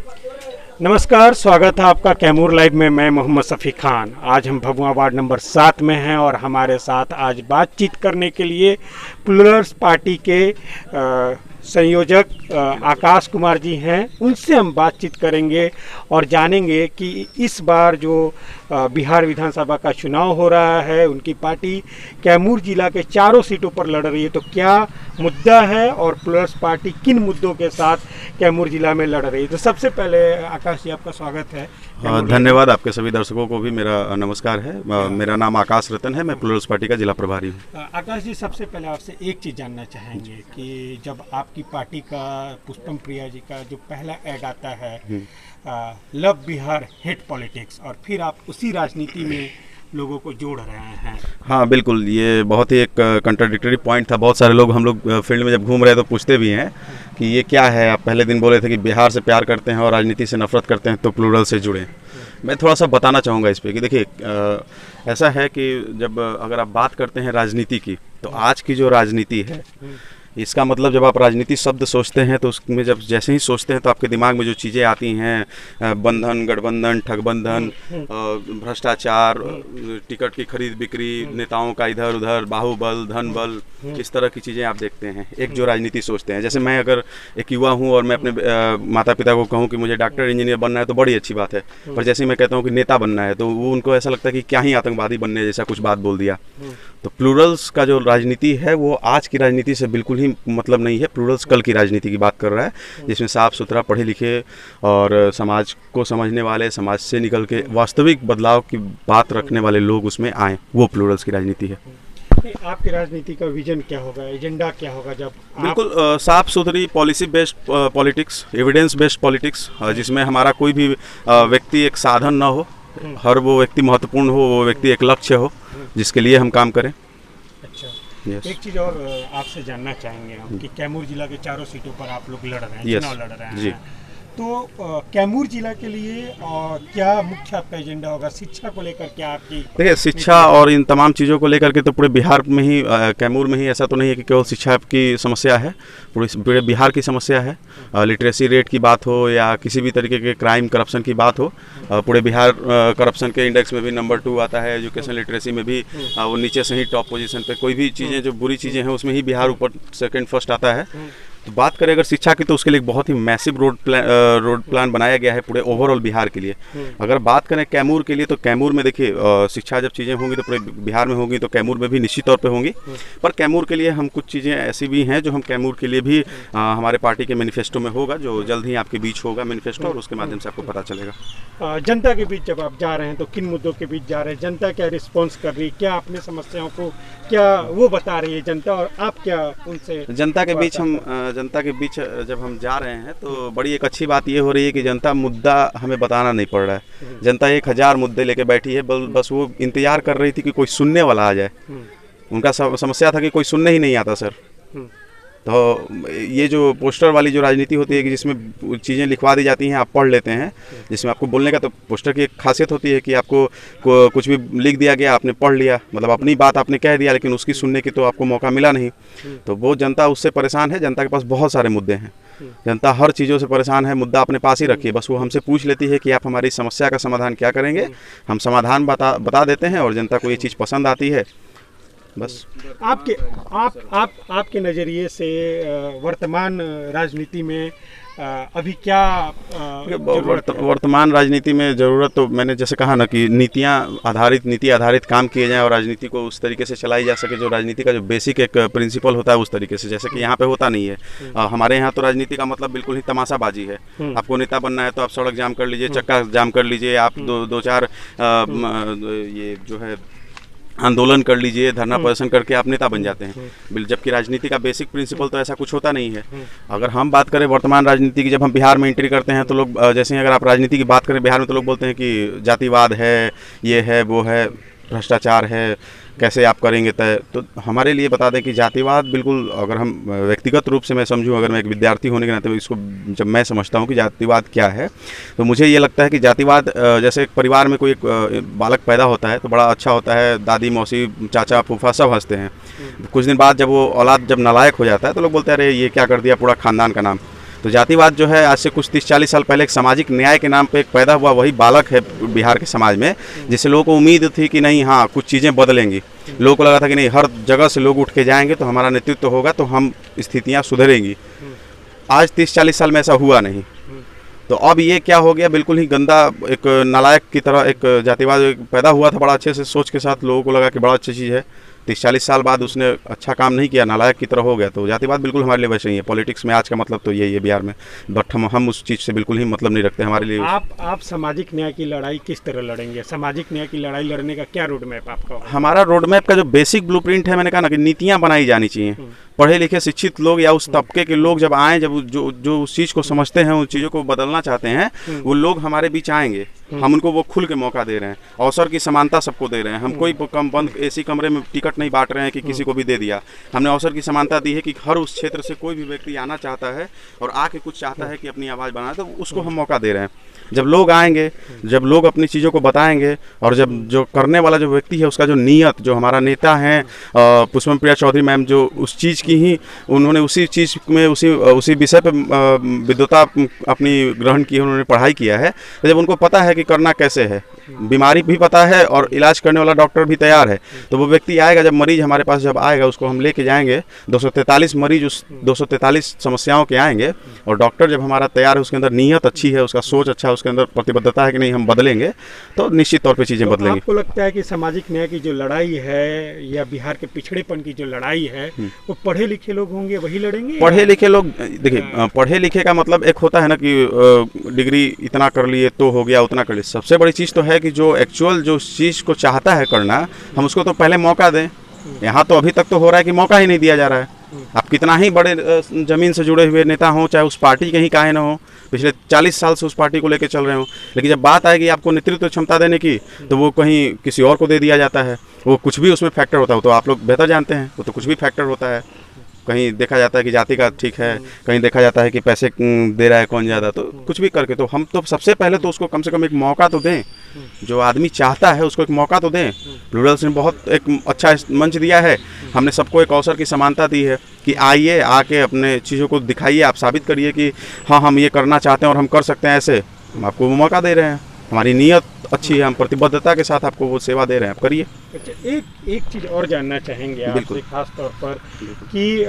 नमस्कार, स्वागत है आपका कैमूर लाइव में। मैं मोहम्मद शफी खान। आज हम भभुआ वार्ड नंबर 7 में हैं और हमारे साथ आज बातचीत करने के लिए प्लूरल्स पार्टी के संयोजक आकाश कुमार जी हैं। उनसे हम बातचीत करेंगे और जानेंगे कि इस बार जो बिहार विधानसभा का चुनाव हो रहा है, उनकी पार्टी कैमूर जिला के चारों सीटों पर लड़ रही है, तो क्या मुद्दा है और प्लूरल्स पार्टी किन मुद्दों के साथ कैमूर जिला में लड़ रही है। तो सबसे पहले आकाश जी, आपका स्वागत है। धन्यवाद। आपके सभी दर्शकों को भी मेरा नमस्कार है। मेरा नाम आकाश रतन है, मैं प्लूरल्स पार्टी का जिला प्रभारी हूँ। आकाश जी, सबसे पहले आपसे एक चीज़ जानना चाहेंगे कि जब आपकी पार्टी का पुष्पम प्रिया जी का जो पहला ऐड आता है लव बिहार हेट पॉलिटिक्स, और फिर आप उसी राजनीति में लोगों को जोड़ रहे हैं। हाँ बिल्कुल, ये बहुत ही एक कंट्राडिक्टरी पॉइंट था। बहुत सारे लोग, हम लोग फील्ड में जब घूम रहे हैं तो पूछते भी हैं कि ये क्या है। आप पहले दिन बोले थे कि बिहार से प्यार करते हैं और राजनीति से नफरत करते हैं, तो प्लूरल से जुड़े। मैं थोड़ा सा बताना चाहूँगा इस पर कि देखिए, ऐसा है कि जब अगर आप बात करते हैं राजनीति की, तो आज की जो राजनीति है, इसका मतलब जब आप राजनीति शब्द सोचते हैं तो उसमें जब जैसे ही सोचते हैं तो आपके दिमाग में जो चीज़ें आती हैं, बंधन, गठबंधन, ठगबंधन, भ्रष्टाचार, टिकट की खरीद बिक्री, नेताओं का इधर उधर, बाहुबल, धन बल, इस तरह की चीज़ें आप देखते हैं एक जो राजनीति सोचते हैं। जैसे मैं अगर एक युवा हूँ और मैं अपने माता पिता को कहूँ कि मुझे डॉक्टर इंजीनियर बनना है तो बड़ी अच्छी बात है, पर जैसे ही मैं कहता हूँ कि नेता बनना है तो वो उनको ऐसा लगता है कि क्या ही आतंकवादी बनने जैसा कुछ बात बोल दिया। तो प्लूरल्स का जो राजनीति है वो आज की राजनीति से बिल्कुल ही मतलब नहीं है। प्लूरल्स कल की राजनीति की बात कर रहा है, जिसमें साफ सुथरा, पढ़े लिखे और समाज को समझने वाले, समाज से निकल के वास्तविक बदलाव की बात रखने वाले लोग उसमें आए, वो प्लूरल्स की राजनीति है। आपकी राजनीति का विजन क्या होगा, एजेंडा क्या होगा? जब बिल्कुल साफ सुथरी policy based politics, evidence based politics, जिसमें हमारा कोई भी व्यक्ति एक साधन ना हो, हर वो व्यक्ति महत्वपूर्ण हो, वो व्यक्ति एक लक्ष्य हो जिसके लिए हम काम करें। अच्छा, yes. एक चीज़ और आपसे जानना चाहेंगे हम कि कैमूर जिला के चारों सीटों पर आप लोग लड़ रहे हैं, yes. चुनाव लड़ रहे हैं जी। तो कैमूर जिला के लिए क्या मुख्य आपका एजेंडा होगा? शिक्षा को लेकर क्या आपकी? देखिए, शिक्षा और इन तमाम चीज़ों को लेकर के तो पूरे बिहार में ही, कैमूर में ही ऐसा तो नहीं है कि केवल शिक्षा की समस्या है, पूरे बिहार की समस्या है। लिटरेसी रेट की बात हो या किसी भी तरीके के क्राइम करप्शन की बात हो, पूरे बिहार करप्शन के इंडेक्स में भी नंबर 2 आता है। एजुकेशन लिटरेसी में भी वो नीचे से ही टॉप पोजीशन पे, कोई भी चीज़ें जो बुरी चीज़ें हैं उसमें ही बिहार ऊपर सेकंड फर्स्ट आता है। तो बात करें अगर शिक्षा की, तो उसके लिए एक बहुत ही मैसिव रोड प्लान बनाया गया है पूरे ओवरऑल बिहार के लिए। अगर बात करें कैमूर के लिए, तो कैमूर में देखिए, शिक्षा जब चीज़ें होंगी तो पूरे बिहार में होंगी, तो कैमूर में भी निश्चित तौर पे होंगी। पर कैमूर के लिए हम कुछ चीज़ें ऐसी भी हैं जो हम कैमूर के लिए भी हमारे पार्टी के मैनिफेस्टो में होगा, जो जल्द ही आपके बीच होगा मैनिफेस्टो, और उसके माध्यम से आपको पता चलेगा। जनता के बीच जब आप जा रहे हैं तो किन मुद्दों के बीच जा रहे हैं? जनता क्या रिस्पॉन्स कर रही है? क्या अपनी समस्याओं को क्या वो बता रही है जनता, और आप क्या उनसे? जनता के बीच जब हम जा रहे हैं तो बड़ी एक अच्छी बात ये हो रही है कि जनता मुद्दा हमें बताना नहीं पड़ रहा है। जनता 1000 मुद्दे लेके बैठी है, बस वो इंतजार कर रही थी कि कोई सुनने वाला आ जाए। उनका समस्या था कि कोई सुनने ही नहीं आता सर। तो ये जो पोस्टर वाली जो राजनीति होती है कि जिसमें चीज़ें लिखवा दी जाती हैं, आप पढ़ लेते हैं, जिसमें आपको बोलने का, तो पोस्टर की एक खासियत होती है कि आपको कुछ भी लिख दिया गया, आपने पढ़ लिया, मतलब अपनी बात आपने कह दिया, लेकिन उसकी सुनने की तो आपको मौका मिला नहीं। तो वो जनता उससे परेशान है। जनता के पास बहुत सारे मुद्दे हैं, जनता हर चीज़ों से परेशान है। मुद्दा अपने पास ही रखिए, बस वो हमसे पूछ लेती है कि आप हमारी समस्या का समाधान क्या करेंगे। हम समाधान बता देते हैं और जनता को ये चीज़ पसंद आती है। बस आपके नज़रिए से वर्तमान राजनीति में अभी क्या वर्तमान राजनीति में ज़रूरत, तो मैंने जैसे कहा ना कि नीति आधारित काम किए जाएं और राजनीति को उस तरीके से चलाई जा सके जो राजनीति का जो बेसिक एक प्रिंसिपल होता है उस तरीके से, जैसे कि यहाँ पे होता नहीं है। हमारे यहाँ तो राजनीति का मतलब बिल्कुल ही तमाशाबाजी है। आपको नेता बनना है तो आप सड़क जाम कर लीजिए, चक्का जाम कर लीजिए, आप दो चार ये जो है आंदोलन कर लीजिए, धरना प्रदर्शन करके आप नेता बन जाते हैं। जबकि राजनीति का बेसिक प्रिंसिपल तो ऐसा कुछ होता नहीं है। अगर हम बात करें वर्तमान राजनीति की, जब हम बिहार में एंट्री करते हैं तो लोग, जैसे अगर आप राजनीति की बात करें बिहार में, तो लोग बोलते हैं कि जातिवाद है, ये है, वो है, भ्रष्टाचार है, कैसे आप करेंगे तय। तो हमारे लिए बता दें कि जातिवाद बिल्कुल, अगर हम व्यक्तिगत रूप से मैं समझूं, अगर मैं एक विद्यार्थी होने के नाते इसको जब मैं समझता हूं कि जातिवाद क्या है, तो मुझे ये लगता है कि जातिवाद, जैसे एक परिवार में कोई एक बालक पैदा होता है तो बड़ा अच्छा होता है, दादी मौसी चाचा फूफा सब हंसते हैं। कुछ दिन बाद जब वो औलाद जब नालायक हो जाता है तो लोग बोलते हैं अरे ये क्या कर दिया पूरा खानदान का नाम। तो जातिवाद जो है आज से कुछ 30-40 साल पहले एक सामाजिक न्याय के नाम पे एक पैदा हुआ वही बालक है बिहार के समाज में, जिससे लोगों को उम्मीद थी कि नहीं हाँ कुछ चीज़ें बदलेंगी। लोगों को लगा था कि नहीं हर जगह से लोग उठ के जाएंगे तो हमारा नेतृत्व होगा तो हम स्थितियाँ सुधरेंगी। आज 30-40 साल में ऐसा हुआ नहीं। तो अब ये क्या हो गया, बिल्कुल ही गंदा एक नालायक की तरह एक जातिवाद पैदा हुआ था बड़ा अच्छे से सोच के साथ, लोगों को लगा कि बड़ा अच्छी चीज़ है। 30-40 साल बाद उसने अच्छा काम नहीं किया, नालायक की तरह हो गया। तो जातिवाद बिल्कुल हमारे लिए वैसे ही है। पॉलिटिक्स में आज का मतलब तो यही है बिहार में, बट हम उस चीज़ से बिल्कुल ही मतलब नहीं रखते हमारे लिए। आप सामाजिक न्याय की लड़ाई किस तरह लड़ेंगे? सामाजिक न्याय की लड़ाई लड़ने का क्या रोड मैप आपका? हमारा रोड मैप का जो बेसिक ब्लूप्रिंट है, मैंने कहा ना कि नीतियाँ बनाई जानी चाहिए। पढ़े लिखे शिक्षित लोग या उस तबके के लोग जब आएँ, जब जो उस चीज़ को समझते हैं, उन चीज़ों को बदलना चाहते हैं, वो लोग हमारे बीच आएंगे। हम उनको वो खुल के मौका दे रहे हैं, अवसर की समानता सबको दे रहे हैं। हम कोई कम बंद एसी कमरे में टिकट नहीं बांट रहे हैं कि किसी को भी दे दिया। हमने अवसर की समानता दी है कि हर उस क्षेत्र से कोई भी व्यक्ति आना चाहता है और आके कुछ चाहता है कि अपनी आवाज़ बनाए, तो उसको हम मौका दे रहे हैं। जब लोग आएंगे, जब लोग अपनी चीज़ों को बताएंगे, और जब जो करने वाला जो व्यक्ति है उसका जो नीयत, जो हमारा नेता हैं पुष्पम प्रिया चौधरी मैम, जो उस चीज़ की ही उन्होंने उसी चीज़ में उसी विषय पे विद्वता अपनी ग्रहण की है, उन्होंने पढ़ाई किया है। तो जब उनको पता है कि करना कैसे है, बीमारी भी पता है और इलाज करने वाला डॉक्टर भी तैयार है, तो वो व्यक्ति आएगा। जब मरीज हमारे पास जब आएगा, उसको हम लेके जाएंगे। 243 मरीज उस 243 समस्याओं के आएंगे, और डॉक्टर जब हमारा तैयार है, उसके अंदर नीयत अच्छी है, उसका सोच अच्छा है, उसके अंदर प्रतिबद्धता है कि नहीं हम बदलेंगे, तो निश्चित तौर पे चीज़ें बदलेंगी। आपको लगता है कि सामाजिक न्याय की जो लड़ाई है या बिहार के पिछड़ेपन की जो लड़ाई है, वो पढ़े लिखे लोग होंगे वही लड़ेंगे? पढ़े लिखे लोग, देखिए पढ़े लिखे का मतलब एक होता है ना कि डिग्री इतना कर लिए तो हो गया, उतना कर लिए। सबसे बड़ी चीज़ तो है कि जो एक्चुअल जो चीज़ को चाहता है करना, हम उसको तो पहले मौका दें। यहाँ तो अभी तक तो हो रहा है कि मौका ही नहीं दिया जा रहा है। आप कितना ही बड़े ज़मीन से जुड़े हुए नेता हों, चाहे उस पार्टी के ही काहे ना हो, पिछले 40 साल से उस पार्टी को लेकर चल रहे हों, लेकिन जब बात आएगी आपको नेतृत्व क्षमता देने की, तो वो कहीं किसी और को दे दिया जाता है। वो कुछ भी उसमें फैक्टर होता है, तो आप लोग बेहतर जानते हैं, वो तो कुछ भी फैक्टर होता है। कहीं देखा जाता है कि जाति का ठीक है, कहीं देखा जाता है कि पैसे दे रहा है कौन ज़्यादा, तो कुछ भी करके। तो हम तो सबसे पहले तो उसको कम से कम एक मौका तो दें, जो आदमी चाहता है उसको एक मौका तो दें। प्लूरल्स ने बहुत एक अच्छा मंच दिया है, हमने सबको एक अवसर की समानता दी है कि आइए, आके अपने चीज़ों को दिखाइए, आप साबित करिए कि हाँ हम ये करना चाहते हैं और हम कर सकते हैं ऐसे। हम आपको वो मौका दे रहे हैं, हमारी नीयत अच्छी है, हम प्रतिबद्धता के साथ आपको वो सेवा दे रहे हैं, आप करिए। अच्छा, एक चीज़ और जानना चाहेंगे आपसे खास तौर पर कि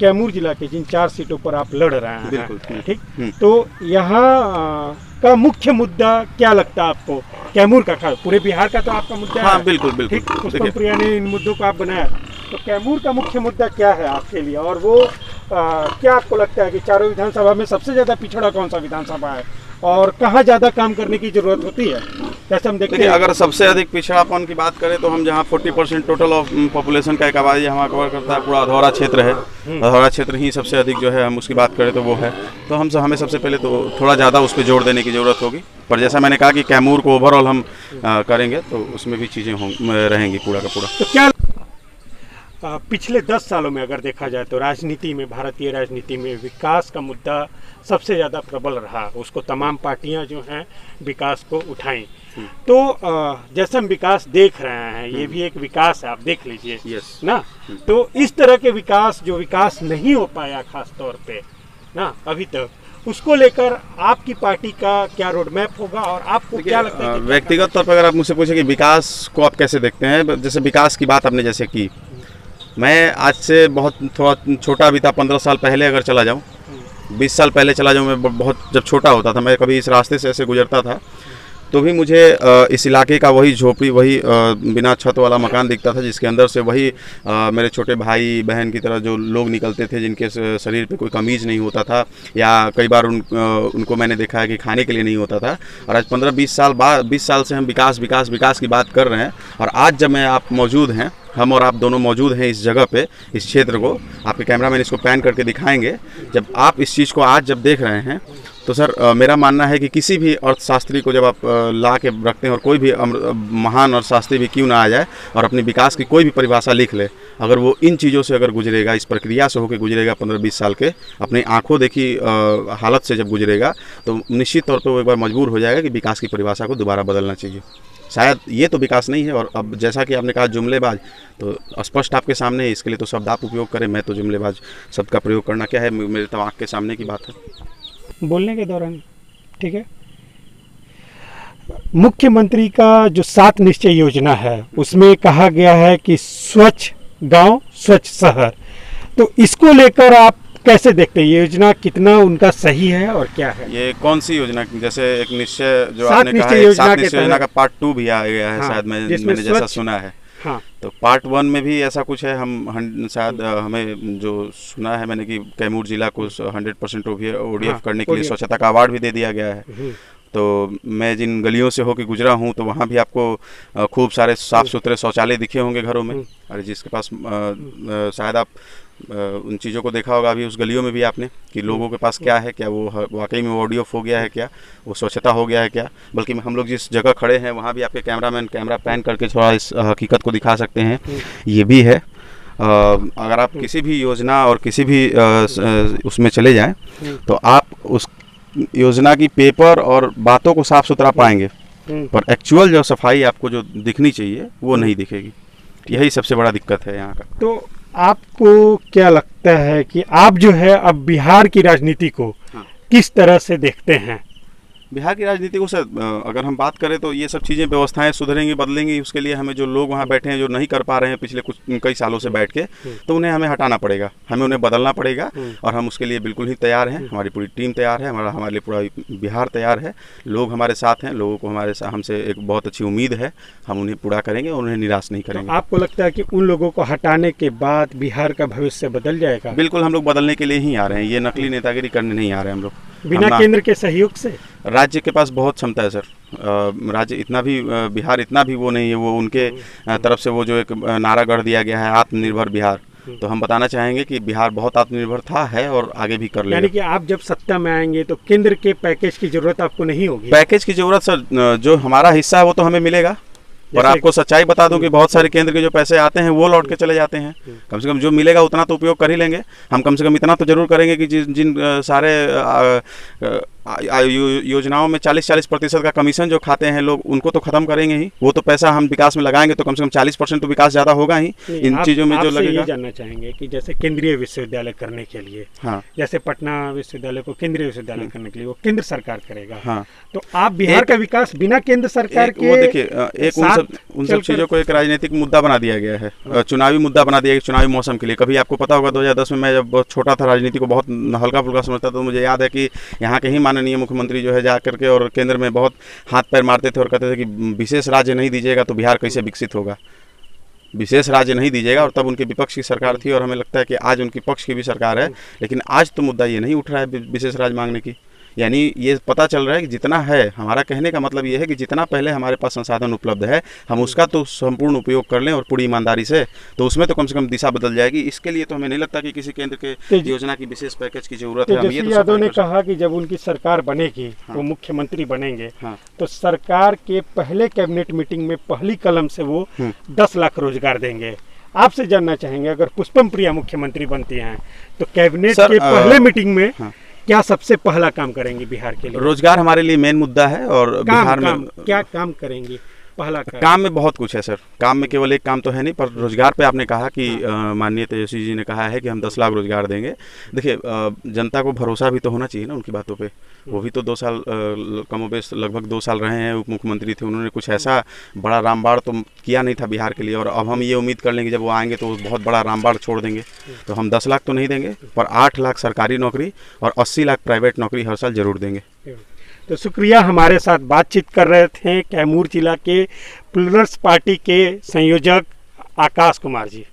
कैमूर जिला के जिन 4 सीटों पर आप लड़ रहे हैं, ठीक, तो यहाँ का मुख्य मुद्दा क्या लगता है आपको? कैमूर का, पूरे बिहार का तो आपका मुद्दा है। हाँ, बिल्कुल बिल्कुल। पुष्पम प्रिया ने इन मुद्दों को आप बनाया, तो कैमूर का मुख्य मुद्दा क्या है आपके लिए? और वो क्या आपको लगता है कि चारों विधानसभा में सबसे ज़्यादा पिछड़ा कौन सा विधानसभा है, और कहाँ ज़्यादा काम करने की ज़रूरत होती है? जैसे हम देखते हैं, अगर सबसे अधिक पिछड़ापन की बात करें तो हम जहाँ 40% टोटल ऑफ पॉपुलेशन का एक आबादी हमारा कवर करता है, पूरा अधौरा क्षेत्र है। अधौरा क्षेत्र ही सबसे अधिक जो है, हम उसकी बात करें तो वो है। तो हमें सबसे पहले तो थोड़ा ज़्यादा उस पर जोर देने की ज़रूरत होगी। पर जैसा मैंने कहा कि कैमूर को ओवरऑल हम करेंगे तो उसमें भी चीज़ें रहेंगी पूरा का पूरा। तो क्या पिछले 10 सालों में अगर देखा जाए तो राजनीति में, भारतीय राजनीति में विकास का मुद्दा सबसे ज़्यादा प्रबल रहा, उसको तमाम पार्टियां जो हैं विकास को उठाई। तो जैसे हम विकास देख रहे हैं, ये भी एक विकास है, आप देख लीजिए ना। तो इस तरह के विकास, जो विकास नहीं हो पाया खास तौर पे ना अभी तक, उसको लेकर आपकी पार्टी का क्या रोड मैप होगा, और आपको क्या लगता है? व्यक्तिगत तौर पर अगर आप मुझसे पूछे कि विकास को आप कैसे देखते हैं, जैसे विकास की बात आपने जैसे की, मैं आज से बहुत थोड़ा छोटा भी था, 15 साल पहले अगर चला जाऊं, 20 साल पहले चला जाऊं, मैं बहुत जब छोटा होता था, मैं कभी इस रास्ते से ऐसे गुजरता था, तो भी मुझे इस इलाके का वही झोपड़ी, वही बिना छत वाला मकान दिखता था, जिसके अंदर से वही मेरे छोटे भाई बहन की तरह जो लोग निकलते थे, जिनके शरीर पे कोई कमीज़ नहीं होता था, या कई बार उनको मैंने देखा है कि खाने के लिए नहीं होता था। और आज 15-20 साल से हम विकास की बात कर रहे हैं। और आज जब आप मौजूद हैं, हम और आप दोनों मौजूद हैं इस जगह पे, इस क्षेत्र को, आपके कैमरामैन इसको पैन करके दिखाएंगे, जब आप इस चीज़ को आज जब देख रहे हैं, तो सर मेरा मानना है कि किसी भी अर्थशास्त्री को जब आप ला के रखते हैं, और कोई भी महान अर्थशास्त्री भी क्यों ना आ जाए और अपनी विकास की कोई भी परिभाषा लिख ले, अगर वो इन चीज़ों से अगर गुजरेगा, इस प्रक्रिया से होकर गुजरेगा, 15-20 साल के अपनी आंखों देखी हालत से जब गुजरेगा, तो निश्चित तौर पर वो एक बार मजबूर हो जाएगा कि विकास की परिभाषा को दोबारा बदलना चाहिए। शायद ये तो विकास नहीं है। और अब जैसा कि आपने कहा जुमलेबाज, तो स्पष्ट आपके सामने है, इसके लिए तो शब्द आप उपयोग करें, मैं तो जुमलेबाज शब्द का प्रयोग करना क्या है, मेरे तो आँख के सामने की बात है बोलने के दौरान। ठीक है, मुख्यमंत्री का जो 7 निश्चय योजना है उसमें कहा गया है कि स्वच्छ गांव स्वच्छ शहर, तो इसको लेकर आप कैसे देखते हैं? ये योजना कितना उनका सही है और क्या है? ये कौन सी योजना? जैसे एक निश्चय जो 7 आपने कहा निश्चय है, योजना 7 के निश्चय योजना तहत। का पार्ट 2 भी आ गया है। हाँ, शायद जिसमें मैंने जैसा स्वच्छ- सुना है। हाँ, तो पार्ट 1 में भी ऐसा कुछ है। हम शायद हमें जो सुना है मैंने कि कैमूर जिला को 100% ODF हाँ, करने के लिए ODF। स्वच्छता का अवार्ड भी दे दिया गया है। तो मैं जिन गलियों से होकर गुजरा हूँ तो वहाँ भी आपको खूब सारे साफ़ सुथरे शौचालय दिखे होंगे घरों में। और जिसके पास शायद आप उन चीज़ों को देखा होगा अभी उस गलियों में भी आपने कि लोगों के पास क्या है, क्या वो वाकई में ODF हो गया है, क्या वो स्वच्छता हो गया है क्या। बल्कि हम लोग जिस जगह खड़े हैं वहाँ भी आपके कैमरामैन कैमरा पैन करके थोड़ा इस हकीकत को दिखा सकते हैं। ये भी है। अगर आप किसी भी योजना और किसी भी उसमें चले जाएं तो आप उस योजना की पेपर और बातों को साफ सुथरा पाएंगे, पर एक्चुअल जो सफाई आपको जो दिखनी चाहिए वो नहीं दिखेगी। यही सबसे बड़ा दिक्कत है यहाँ का। तो आपको क्या लगता है कि आप जो है अब बिहार की राजनीति को किस तरह से देखते हैं? बिहार की राजनीति को सर अगर हम बात करें तो ये सब चीज़ें व्यवस्थाएं सुधरेंगी बदलेंगी, उसके लिए हमें जो लोग वहाँ बैठे हैं जो नहीं कर पा रहे हैं पिछले कई सालों से बैठ के, तो उन्हें हमें हटाना पड़ेगा, हमें उन्हें बदलना पड़ेगा। और हम उसके लिए बिल्कुल ही तैयार हैं। हमारी पूरी टीम तैयार है, हमारे लिए पूरा बिहार तैयार है। लोग हमारे साथ हैं, लोगों को हमसे एक बहुत अच्छी उम्मीद है। हम उन्हें पूरा करेंगे और उन्हें निराश नहीं करेंगे। तो आपको लगता है कि उन लोगों को हटाने के बाद बिहार का भविष्य बदल जाएगा? बिल्कुल, हम लोग बदलने के लिए ही आ रहे हैं, ये नकली नेतागिरी करने नहीं आ रहे हैं हम लोग। बिना केंद्र के सहयोग से? राज्य के पास बहुत क्षमता है सर। राज्य इतना भी बिहार इतना भी वो नहीं है। वो उनके तरफ से वो जो एक नारा गढ़ दिया गया है आत्मनिर्भर बिहार, तो हम बताना चाहेंगे कि बिहार बहुत आत्मनिर्भर था, है और आगे भी कर लेगा। यानी कि आप जब सत्ता में आएंगे तो केंद्र के पैकेज की जरूरत आपको नहीं होगी? पैकेज की जरूरत सर, जो हमारा हिस्सा है वो तो हमें मिलेगा। और आपको सच्चाई बता दूं कि बहुत सारे केंद्र के जो पैसे आते हैं वो लौट के चले जाते हैं। कम से कम जो मिलेगा उतना तो उपयोग कर ही लेंगे। हम कम से कम इतना तो जरूर करेंगे कि जिन सारे योजनाओं में 40% का कमीशन जो खाते हैं लोग, उनको तो खत्म करेंगे ही। वो तो पैसा हम विकास में लगाएंगे तो कम से कम 40% तो विकास ज़्यादा होगा ही इन चीज़ों में जो लगेगा। ये जानना चाहेंगे कि जैसे केंद्रीय विश्वविद्यालय करने के लिए, हाँ, जैसे जैसे पटना विश्वविद्यालय को केंद्रीय विश्वविद्यालय करने के लिए वो केंद्र सरकार करेगा। हाँ, तो आप बिहार का विकास बिना केंद्र सरकार के, वो देखिए एक उन सब चीज़ों को एक राजनीतिक मुद्दा बना दिया गया है, चुनावी मुद्दा बना दिया गया चुनावी मौसम के लिए। कभी आपको पता होगा 2010 में मैं जब बहुत छोटा था, राजनीति को बहुत हल्का फुल्का समझता था, तो मुझे याद है कि यहाँ के ही माननीय मुख्यमंत्री जो है जा करके और केंद्र में बहुत हाथ पैर मारते थे और कहते थे कि विशेष राज्य नहीं दीजिएगा तो बिहार कैसे विकसित होगा, विशेष राज्य नहीं दीजिएगा। और तब उनके विपक्ष की सरकार थी और हमें लगता है कि आज उनकी पक्ष की भी सरकार है, लेकिन आज तो मुद्दा ये नहीं उठ रहा है विशेष राज्य मांगने की। यानी ये पता चल रहा है कि जितना है, हमारा कहने का मतलब ये है कि जितना पहले हमारे पास संसाधन उपलब्ध है हम उसका तो संपूर्ण उपयोग कर लें और पूरी ईमानदारी से, तो उसमें तो कम से कम दिशा बदल जाएगी। इसके लिए तो हमें नहीं लगता कि किसी केंद्र के योजना की विशेष पैकेज की जरूरत है। जैसे यादव ने कहा कि जब उनकी सरकार बनेगी, वो मुख्यमंत्री बनेंगे, तो सरकार के पहले कैबिनेट मीटिंग में पहली कलम से वो 10 लाख रोजगार देंगे। आपसे जानना चाहेंगे, अगर पुष्पम प्रिया मुख्यमंत्री बनती हैं तो कैबिनेट के पहले मीटिंग में क्या सबसे पहला काम करेंगे बिहार के लिए? रोजगार हमारे लिए मेन मुद्दा है। और बिहार में क्या काम करेंगे? पहला काम में बहुत कुछ है सर। काम में केवल एक काम तो है नहीं, पर रोजगार पे आपने कहा कि माननीय तेजस्वी जी ने कहा है कि हम 10 लाख रोजगार देंगे। देखिए जनता को भरोसा भी तो होना चाहिए ना उनकी बातों पे। वो भी तो 2 साल कमोबेश लगभग 2 साल रहे हैं, उप मुख्यमंत्री थे, उन्होंने कुछ ऐसा बड़ा रामबाड़ तो किया नहीं था बिहार के लिए। और अब हम ये उम्मीद कर लेंगे जब वो आएंगे तो बहुत बड़ा रामबाड़ छोड़ देंगे। तो हम 10 लाख तो नहीं देंगे, पर 8 लाख सरकारी नौकरी और 80 लाख प्राइवेट नौकरी हर साल जरूर देंगे। तो शुक्रिया, हमारे साथ बातचीत कर रहे थे कैमूर जिला के प्लूरल्स पार्टी के संयोजक आकाश कुमार जी।